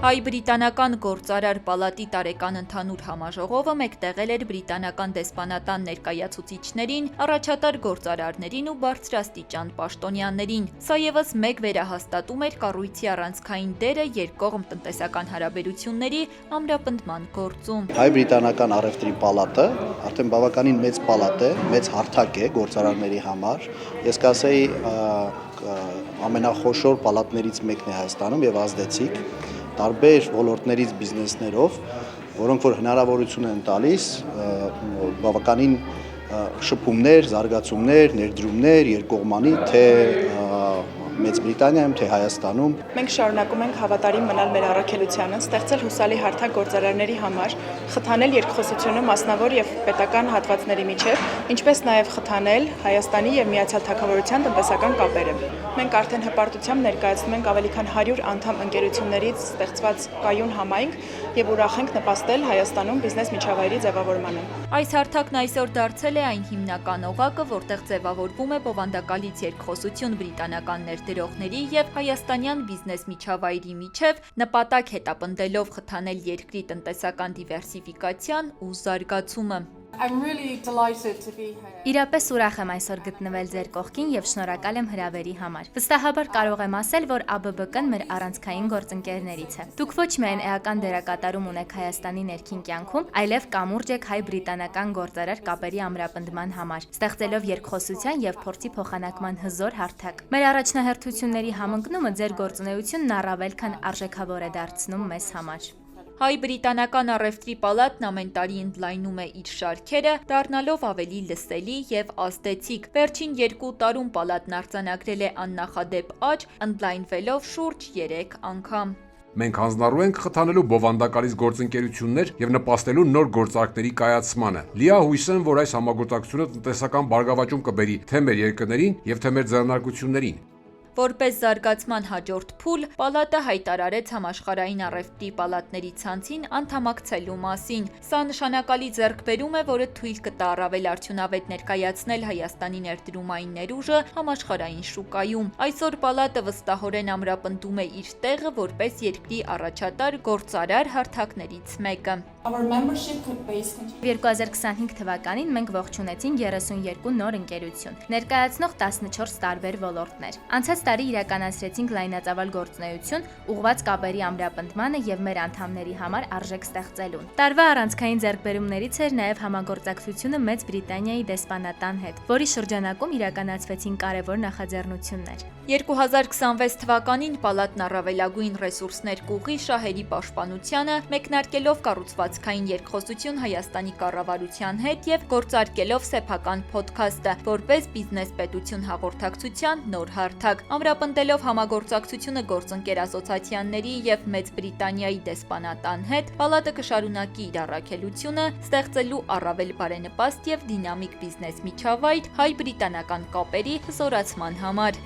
Հայ-բրիտանական գործարար պալատի տարեկան ընդհանուր համաժողովը մեկտեղել էր բրիտանական դեսպանատան ներկայացուցիչներին, առաջատար գործարարներին ու բարձրաստիճան պաշտոնյաներին։ Սա ևս մեկ վերահաստատում էր կառույցի առանցքային դերը երկկողմ տնտեսական հարաբերությունների ամրապնդման գործում։ Հայ-բրիտանական առևտրի պալատը արդեն բավականին մեծ պալատ է, մեծ հարթակ է գործարարների համար։ Ես կասեի ամենախոշոր պալատներից մեկն է Հայաստանում եւ ազդեցիկ տարբեր ոլորտներից բիզնեսներով, որոնք որ հնարավորություն են տալիս բավականին շփումներ, զարգացումներ, ներդրումներ երկկողմանի թե Մեծ Բրիտանիայում, թե Հայաստանում։ Մենք շարունակում ենք հավատարիմ մնալ մեր առաքելությանը, ստեղծել հուսալի հարթակ գործարարների համար, խթանել երկխոսությունը մասնավոր եւ պետական հատվածների միջև, ինչպես նաեւ խթանել Հայաստանի եւ Միացյալ Թագավորության տնտեսական կապերը։ Մենք արդեն հպարտությամբ ներկայացնում ենք ավելի քան 100 անդամ ընկերություններից ստեղծված կայուն համայնք եւ ուրախ ենք նպաստել Հայաստանում բիզնես միջավայրի ձևավորմանը։ Այս հարթակն այսօր դարձել է այն հիմնական օղակը, որտեղ ձևավորվում է բովանդակալից երկխոսություն բրիտանական ներդրողների եւ հայաստանյան բիզնես միջավայրի միջև, նպատակ հետապնդելով խթանել երկրի տնտեսական դիվերսիֆիկացիան ու զարգացումը։ Իրապես ուրախ եմ այսօր գտնվել ձեր կողքին եւ շնորհակալ եմ հրավերի համար։ Վստահաբար կարող եմ ասել, որ ԱԲԲԿ-ն մեր առանցքային գործընկերներից է։ Դուք ոչ միայն էական դերակատարում ունեք Հայաստանի ներքին կյանքում, այլև կամուրջ եք հայ-բրիտանական գործարար կապերի ամրապնդման համար, ստեղծելով երկխոսության եւ փորձի փոխանակման հզոր հարթակ։ Մեր առաջնահերթությունների համընկնումը ձեր գործունեությունն առավել քան արժեքավոր է դարձնում մեզ համար։ Հայ-բրիտանական առևտրի պալատն ամեն տարի ընդլայնում է իր շարքերը, դառնալով ավելի լսելի եւ ազդեցիկ։ Վերջին 2 տարում պալատն արձանագրել է աննախադեպ աճ, ընդլայնվելով շուրջ 3 անգամ։ Մենք հանձնառու ենք խթանելու բովանդակալից գործընկերություններ եւ նպաստելու նոր գործարքների կայացմանը։ Լիահույս եմ, որ այս համագործակցությունը տնտեսական բարգավաճում կբերի թե մեր երկրներին եւ թե մեր ձեռնարկություններին։ Որպես զարգացման հաջորդ փուլ, պալատը հայտարարեց համաշխարհային առևտրի պալատների ցանցին անդամակցելու մասին։ Սա նշանակալի ձեռքբերում է, որը թույլ կտա առավել արդյունավետ ներկայացնել Հայաստանի ներդրումային ներուժը համաշխարհային շուկայում։ Այսօր պալատը վստահորեն ամրապնդում է իր տեղը որպես երկրի առաջատար գործարար հարթակներից մեկը։ 2025 թվականին մենք ողջունեցինք 32 նոր ընկերություն, ներկայացնող 14 տարբեր ոլորտներ։ Անցած տարի իրականացրեցինք լայնածավալ գործունեություն, ուղղված կապերի ամրապնդմանը եւ մեր անդամների համար արժեք ստեղծելուն։ Տարվա առանցքային ձեռքբերումներից էր նաեւ համագործակցությունը Մեծ Բրիտանիայի դեսպանատան հետ, որի շրջանակում իրականացվեցին կարևոր նախաձեռնություններ։ 2026 թվականին պալատն առավելագույն ռեսուրսներ կուղղի շահերի պաշտպանությանը, մեկնարկելով կառուցվածքային երկխոսություն Հայաստանի կառավարության հետ եւ գործարկելով սեփական փոդքասթը, որպես բիզնես պետություն հաղորդակցության նոր հարթակ, ամրապնդելով համագործակցությունը գործընկեր ասոցիացիաների եւ Մեծ Բրիտանիայի դեսպանատան հետ, պալատը կշարունակի իր առաքելությունը ստեղծելու առավել բարենպաստ եւ դինամիկ բիզնես միջավայր հայ-բրիտանական կապերի հզորացման համար։